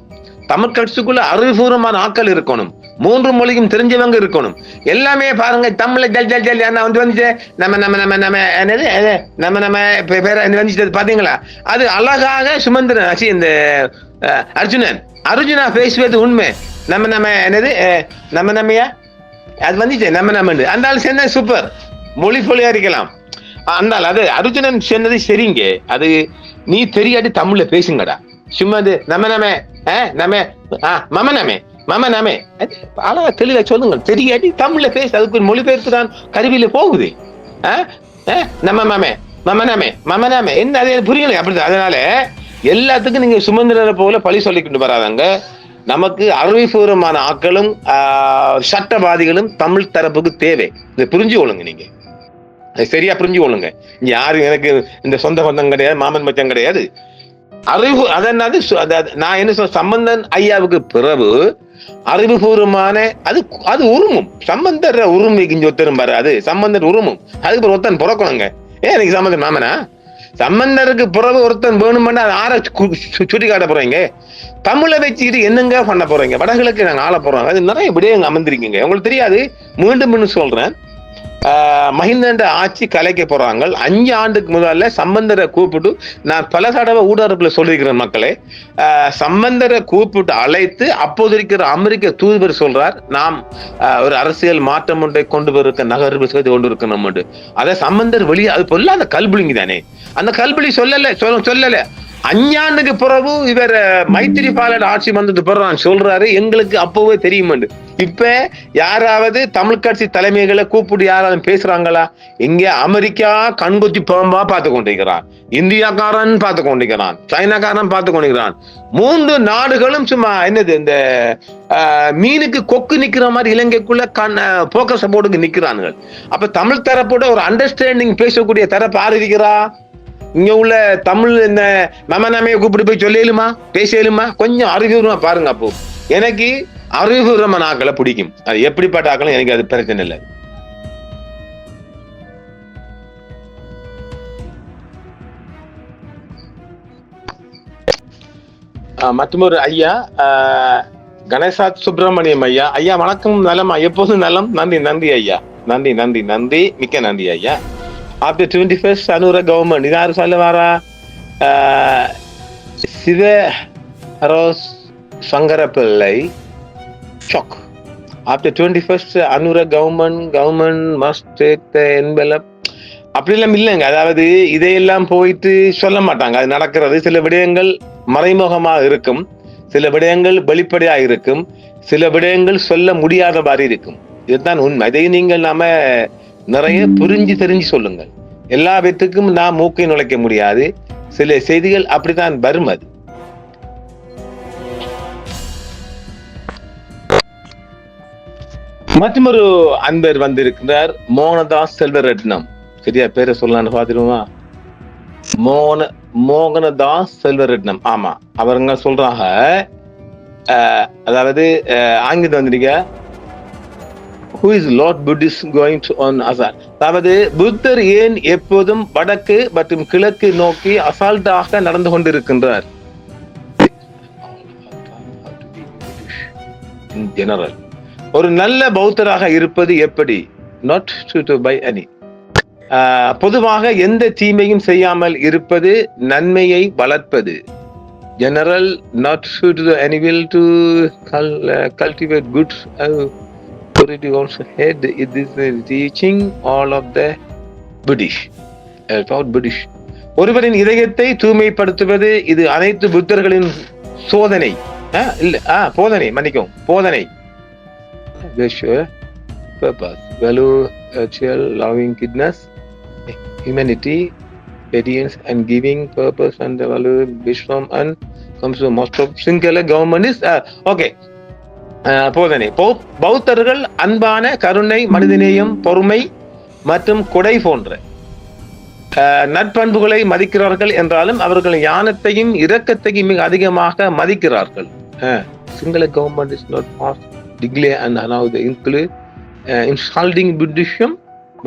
தமிழ் கட்சிக்குள்ள அறிவுபூர்வமான ஆட்கள் இருக்கணும், 3 மொழியும் தெரிஞ்சவங்க இருக்கணும். எல்லாமே பாருங்க தமிழ்ல ஜல் ஜல் ஜல் வந்து நம்ம நம்ம நம்ம நம்ம என்னது நம்ம நம்ம பேர வந்துச்சு பாத்தீங்களா? அது அழகாக சுமந்திரன் இந்த அர்ஜுனா பேசுவது உண்மை. நம்ம நம்ம என்னது நம்ம நம்மையா அது வந்துச்சு நம்ம நம்ம அந்த ஆள் சேர்ந்த சூப்பர் மொழி பொழியா இருக்கலாம். அந்த அது அர்ஜுனன் சொன்னது சரிங்க. அது நீ தெரியாட்டி தமிழ்ல பேசுங்கடா. சும்மா நம்ம நம்ம நம்ம மம நமே மம நமே அழகா தெளிவா சொல்லுங்க. தெரியாட்டி தமிழ்ல பேசு. அதுக்கு மொழிபெயர்ப்பு தான் கருவியில போகுது. நம்ம மமே மம நமே மம நமே என்ன அது புரியல. அப்படி அதனால எல்லாத்துக்கும் நீங்க சுமந்திரரை போல பழி சொல்லிக்கிட்டு வராதாங்க. நமக்கு அறிவுபூர்வமான ஆட்களும் சட்டவாதிகளும் தமிழ் தரப்புக்கு தேவை. இதை புரிஞ்சு கொள்ளுங்க. நீங்க சரியா புரிஞ்சு கொள்ளுங்க. யாரும் எனக்கு இந்த சொந்த பந்தம் கிடையாது, மாமன் மச்சம் கிடையாது. அறிவு அதனால நான் என்ன சொல்ற, சம்பந்தன் ஐயாவுக்கு பிறகு அறிவுபூர்வமான அது உருமும். சம்பந்தர் உரிமைக்கு ஒத்தரும் பாரு, அது சம்பந்தர் உருமும். அதுக்கு ஒருத்தன் பிறக்கணுங்க. எனக்கு சம்பந்தன் மாமனா? சம்பந்தருக்கு பிறகு ஒருத்தன் வேணும்னா அது ஆற சுட்டி காட்ட போறீங்க. தமிழை வச்சுக்கிட்டு என்னங்க பண்ண போறீங்க? வடகிழக்கு நாங்க ஆள போறோம். அது நிறைய இப்படியே அமர்ந்திருக்கீங்க. உங்களுக்கு தெரியாது. மீண்டும் சொல்றேன், மஹிந்த ஆட்சி கலைக்க போறாங்க. 5 ஆண்டுக்கு முதல்ல சம்பந்தரை கூப்பிட்டு, நான் பல தடவை ஊடகத்துல சொல்லியிருக்கிறேன் மக்களே, சம்பந்தரை கூப்பிட்டு அழைத்து அப்போது இருக்கிற அமெரிக்க தூதுவர் சொல்றார், நாம் ஒரு அரசியல் மாற்றம் ஒன்றை கொண்டு வருக்க நகர்வு செய்து கொண்டு இருக்கணும். அதை சம்பந்தர் வெளியே அது பொருள் அந்த கல்புலிங்க தானே. அந்த கல்புலி சொல்லல அஞ்ஞாண்டுக்கு பிறகு இவர் மைத்திரிபாலன் ஆட்சி வந்தது பிறகு சொல்றாரு எங்களுக்கு அப்பவே தெரியுமாண்டு. இப்ப யாராவது தமிழ் கட்சி தலைமைகளை கூப்பிட்டு யாராவது பேசுறாங்களா? இங்க அமெரிக்கா கண்குத்தி பாம்பா பார்த்து கொண்டிருக்கிறான், இந்தியாக்காரன் பார்த்து கொண்டிருக்கிறான், சைனாக்காரன் பார்த்து கொண்டிருக்கிறான். 3 நாடுகளும் சும்மா என்னது இந்த மீனுக்கு கொக்கு நிக்கிற மாதிரி இலங்கைக்குள்ள போக்கஸ் போர்டுக்கு நிக்கிறானுங்கள். அப்ப தமிழ் தரப்போட ஒரு அண்டர்ஸ்டாண்டிங் பேசக்கூடிய தரப்பு யார் இருக்கிறா? இங்க உள்ள தமிழ் இந்த நமநாமையை கூப்பிட்டு போய் சொல்லலுமா, பேசலுமா? கொஞ்சம் அறிவுபூர்வமா பாருங்க. அப்போ எனக்கு அறிவுபூர்வமான ஆக்களை பிடிக்கும். அது எப்படிப்பட்ட ஆக்களும் எனக்கு அது பிரச்சனை இல்லை. மற்றொரு ஐயா கணேசாத் சுப்பிரமணியம் ஐயா. ஐயா வணக்கம், நலம், எப்போதும் நலம். நன்றி நன்றி ஐயா, நன்றி நன்றி நன்றி, மிக்க நன்றி ஐயா. After 21st Anura government, இது யாரு சொல்ல வாரா? Siva Rose Sankarapillai shock. After 21st Anura government must take the envelope. அப்படிலாம் இல்லைங்க. அதாவது இதையெல்லாம் போயிட்டு சொல்ல மாட்டாங்க. அது நடக்கிறது. சில விடயங்கள் மறைமுகமாக இருக்கும், சில விடயங்கள் வெளிப்படையாக இருக்கும், சில விடயங்கள் சொல்ல முடியாத மாதிரி இருக்கும். இதுதான் உண்மை. இதை நீங்கள் நாம நிறைய புரிஞ்சு தெரிஞ்சு சொல்லுங்கள். எல்லா விதத்துக்கும் நான் மூக்கை நுழைக்க முடியாது. சில செய்திகள் அப்படித்தான் வரும். அது மற்றொரு அன்பர் வந்திருக்கிறார், மோகனதாஸ் செல்வரட்னம். சரியா பேரை சொல்லலான்னு பாத்துருவோமா? மோகனதாஸ் செல்வரட்னம். ஆமா, அவருங்க சொல்றாங்க, அதாவது ஆங்கிலம் வந்திருக்க, who is Lord Buddhist going to on Azar. அதாவது புத்தர் ஏன் எப்போதும் வடக்கு மற்றும் கிழக்கு நோக்கி அசால்ட்டாக நடந்து கொண்டிருக்கின்றார்? ஜெனரல், ஒரு நல்ல பௌத்தராக இருப்பது எப்படி? not to by any. பொதுவாக எந்த தீமையும் செய்யாமல் இருப்பது நன்மையை வளர்ப்பது. General, not to do any will to cultivate good. Authority also had it is teaching all of the Buddhist about Buddhist. ஒருவரின் இதயத்தை தூய்மைப்படுத்துவது இது அனைத்து புத்தர்களின் சோதனை போதனை, மன்னிக்கும், போதனை. Purpose, value, actual loving kindness, humanity, obedience and giving, purpose and the value, wisdom and comes to most of singular government is okay. போதனை. பௌத்தர்கள் அன்பான, கருணை, மனிதநேயம், பொறுமை மற்றும் கொடை போன்ற நற்பண்புகளை மதிக்கிறார்கள் என்றாலும் அவர்கள் ஞானத்தையும் இரக்கத்தையும் மிக அதிகமாக மதிக்கிறார்கள். Sinhala government is not pass declare and allow the insulting Buddhism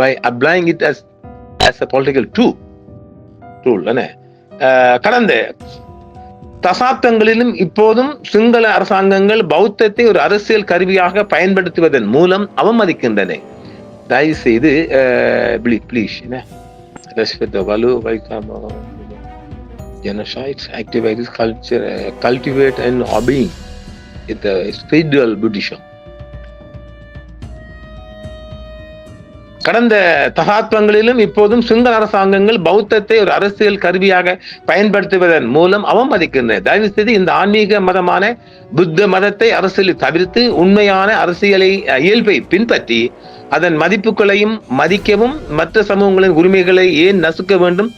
by applying it as a political tool. கடந்த தசாப்தங்களிலும் இப்போதும் சிங்கள அரசாங்கங்கள் பௌத்தத்தை ஒரு அரசியல் கருவியாக பயன்படுத்துவதன் மூலம் அவமதிக்கின்றன. தயவு செய்து respect the value by genocides, activate this culture, cultivate and obeying the spiritual Buddhism. கடந்த தசாப்தங்களிலும் இப்போதும் சிங்கள அரசாங்கங்கள் பௌத்தத்தை ஒரு அரசியல் கருவியாக பயன்படுத்துவதன் மூலம் அவமதிக்கின்றன. தயவு செய்து இந்த ஆன்மீக மதமான புத்த மதத்தை அரசியலில் தவிர்த்து உண்மையான அரசியலை இயல்பை பின்பற்றி அதன் மதிப்புகளையும் மதிக்கவும், மற்ற சமூகங்களின் உரிமைகளை ஏன் நசுக்க வேண்டும்,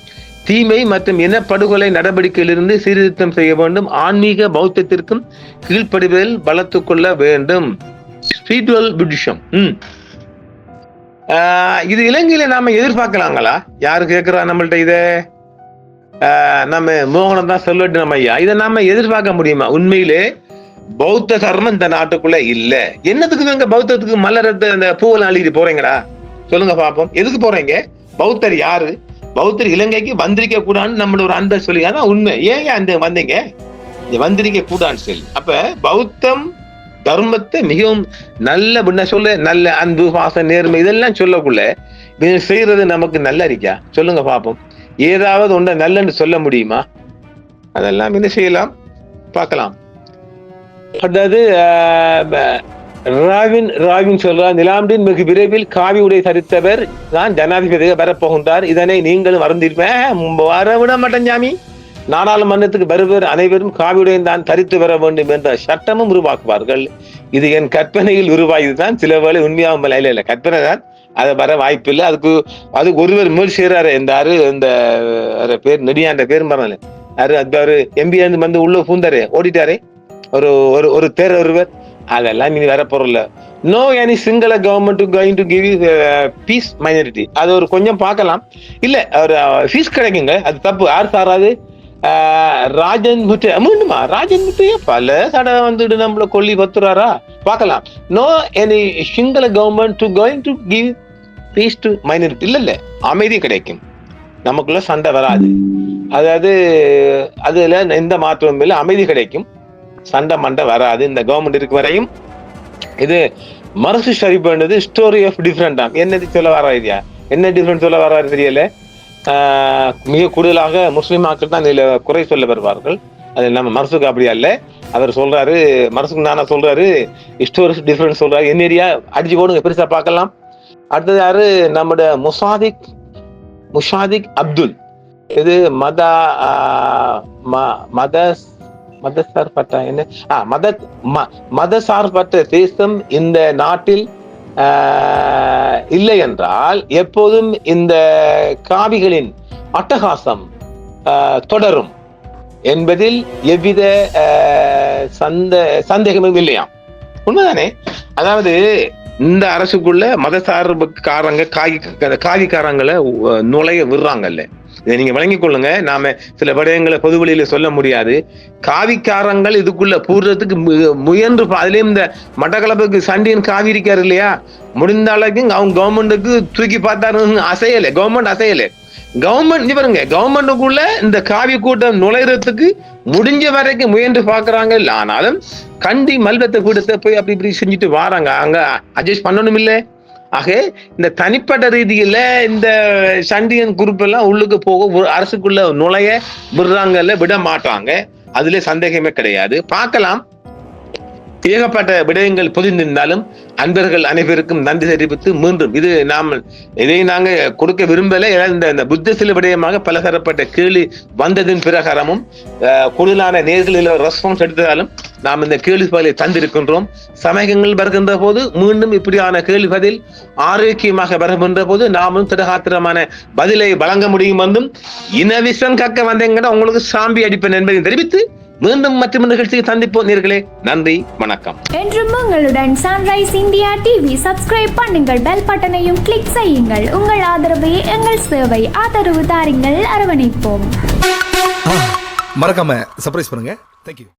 தீமை மற்றும் இனப்படுகொலை நடவடிக்கையிலிருந்து சீர்திருத்தம் செய்ய வேண்டும், ஆன்மீக பௌத்தத்திற்கும் கீழ்ப்படிவதில் வளர்த்துக் கொள்ள வேண்டும். Spiritual Buddhism. இது இலங்கையில நாம எதிர்பார்க்கலாங்களா? யாரு கேட்கிறா நம்மள்ட்ட? இத நம்ம மோகனம் தான் சொல்லட்டு நம்ம ஐயா, இதை நாம எதிர்பார்க்க முடியுமா? உண்மையிலே பௌத்த தர்மம் இந்த நாட்டுக்குள்ள இல்ல. என்னத்துக்கு இவங்க பௌத்தத்துக்கு மலரத்தை அந்த பூவெல்லாம் அள்ளிட்டு போறீங்களா? சொல்லுங்க பாப்போம். எதுக்கு போறீங்க? பௌத்தர் யாரு? பௌத்தர் இலங்கைக்கு வந்திருக்க கூடாதுன்னு நம்மளோட ஒரு அன்பை சொல்லி, அதான் உண்மை. ஏன் அந்த வந்தீங்க? வந்திருக்க கூடாதுன்னு சொல்லி. அப்ப பௌத்தம் தர்மத்தை மிகவும் நல்ல சொல்ல, நல்ல அன்பு, பாசம், நேர்மை இதெல்லாம் சொல்லக்குள்ள செய்யறது நமக்கு நல்ல இருக்கா? சொல்லுங்க பாப்போம். ஏதாவது ஒன்றை நல்லன்னு சொல்ல முடியுமா? அதெல்லாம் என்ன செய்யலாம், பார்க்கலாம். அதாவது ராவின் சொல்றார், நிலாம்டின் மிக விரைவில் காவி உடை தரித்தவர் தான் ஜனாதிபதியாக வரப்போகின்றார். இதனை நீங்களும் மறந்திருப்பேன். வர விட மாட்டேன் சாமி, நாடாளுமன்றத்துக்கு வருவர் அனைவரும் காவியுடன் தான் தரித்து வர வேண்டும் என்ற சட்டமும் உருவாக்குவார்கள். இது என் கற்பனையில் உருவாகிதான், சில வேளை உண்மையாகவும் இல்ல கற்பனை தான், அதை வர வாய்ப்பு இல்லை. அதுக்கு ஒருவர் முயற்சி செய்யறாரு. இந்த பேர் நெடியாண்ட பேர் மறந்து யாரு எம்பி வந்து உள்ள பூந்தாரு ஓடிட்டாரு ஒரு ஒரு பேர் ஒருவர். அதெல்லாம் இனி வரப்போறல. No any Sinhala government going to give peace minority. அது ஒரு கொஞ்சம் பார்க்கலாம். இல்ல ஒரு ஃபீஸ் கிடைக்குங்க, அது தப்பு. யார் சாராது? ராஜன் முட்டை மீண்டுமா ராஜன் முட்டையே பல தடவை வந்துட்டு நம்மள கொல்லி பத்துறாரா பார்க்கலாம். No any Sinhala government to going to give peace to minority. இல்ல அமைதி கிடைக்கும், நமக்குள்ள சண்டை வராது. அதாவது அதுல எந்த மாற்றமும் இல்லை, அமைதி கிடைக்கும், சண்டை மண்டை வராது இந்த கவர்மெண்ட் இருக்கு வரையும். இது மரசு ஷரீப் பண்ணது ஸ்டோரி ஆஃப் டிஃபரெண்ட். என்னது சொல்ல வராதியா, என்ன டிஃபரெண்ட் சொல்ல வராது தெரியல. மிக கூடுதலாக முஸ்லிம் மக்கள் தான் இதுல குறை சொல்ல வருவார்கள். அது நம்ம மரசுக்கு அப்படி அல்ல. அவர் சொல்றாரு, மரசுக்கு நானா சொல்றாரு ஸ்டோரி டிஃபரெண்ட் சொல்றாரு. என்ன ஏரியா அடிச்சு போடுங்க, பெருசா பார்க்கலாம். அடுத்தது யாரு? நம்முடைய முஷாதிக் அப்துல். இது மதசார்பற்ற என்ன மதசார்பற்ற தேசம் இந்த நாட்டில் இல்லை என்றால் எப்போதும் இந்த காவிகளின் அட்டகாசம் தொடரும் என்பதில் எவ்வித சந்தேகமும் இல்லையாம். உண்மைதானே? அதாவது இந்த அரசுக்குள்ள மதசார்புக்காரங்க காவிக்காரங்களை நுழைய விடுறாங்கல்ல, இதை நீங்க விளங்கிக் கொள்ளுங்க. நாம சில விடயங்களை பொது வழியில சொல்ல முடியாது. காவிக்காரங்கள் இதுக்குள்ள பூர்றதுக்கு முயன்று, அதுலயும் இந்த மட்டக்களப்புக்கு சண்டியன் காவி இருக்காரு இல்லையா, முடிந்த அளவுக்கு அவங்க கவர்மெண்ட்டுக்கு தூக்கி பார்த்தாரு, அசையலை, கவர்மெண்ட் அசையலை. கவர்மெண்ட் பாருங்க, கவர்மெண்ட்டுக்குள்ள இந்த காவி கூட்டம் நுழைறதுக்கு முடிஞ்ச வரைக்கும் முயன்று பாக்குறாங்க. ஆனாலும் கண்டி மல்வத்தை கூட்டத்தை போய் அப்படி இப்படி செஞ்சுட்டு வராங்க, அங்க அட்ஜஸ்ட் பண்ணணும் இல்லை. ஆக இந்த தனிப்பட்ட ரீதியில இந்த சண்டியன் குரூப் எல்லாம் உள்ளுக்கு போக அரசுக்குள்ள நுழைய விடுறாங்கல்ல, விட மாட்டாங்க, அதுல சந்தேகமே கிடையாது. பார்க்கலாம், ஏகப்பட்ட விடயங்கள் புதிந்திருந்தாலும் அன்பர்கள் அனைவருக்கும் நன்றி தெரிவித்து மீண்டும் இதை நாங்க கொடுக்க விரும்பல. இந்த புத்த சில விடயமாக பலதரப்பட்ட கேள்வி வந்ததின் பிரகாரமும் கூடுதலான நேர்களில் ரெஸ்பான்ஸ் எடுத்ததாலும் நாம் இந்த கேள்வி பதிலை தந்திருக்கின்றோம். சமயங்கள் வருகின்ற போது மீண்டும் இப்படியான கேள்வி பதில் ஆரோக்கியமாக வருகின்ற போது நாமும் திடகாத்திரமான பதிலை வழங்க முடியும் என்றும், இனவிசம் கக்க வந்தீங்கன்னா உங்களுக்கு சாம்பி அடிப்பேன் என்பதை தெரிவித்து மீண்டும் மற்றொரு நிகழ்ச்சியை சந்திப்போம். நேர்களே, நன்றி, வணக்கம். என்றும் உங்களுடன் சன்ரைஸ் இந்தியா டிவி. சப்ஸ்கிரைப் பண்ணுங்கள், பெல் பட்டனையும் கிளிக் செய்யுங்கள். உங்கள் ஆதரவே எங்கள் சேவை. ஆதரவு தாருங்கள், அரவணைப்போம். மறக்காம சர்ப்ரைஸ் பண்ணுங்க. தேங்க்யூ.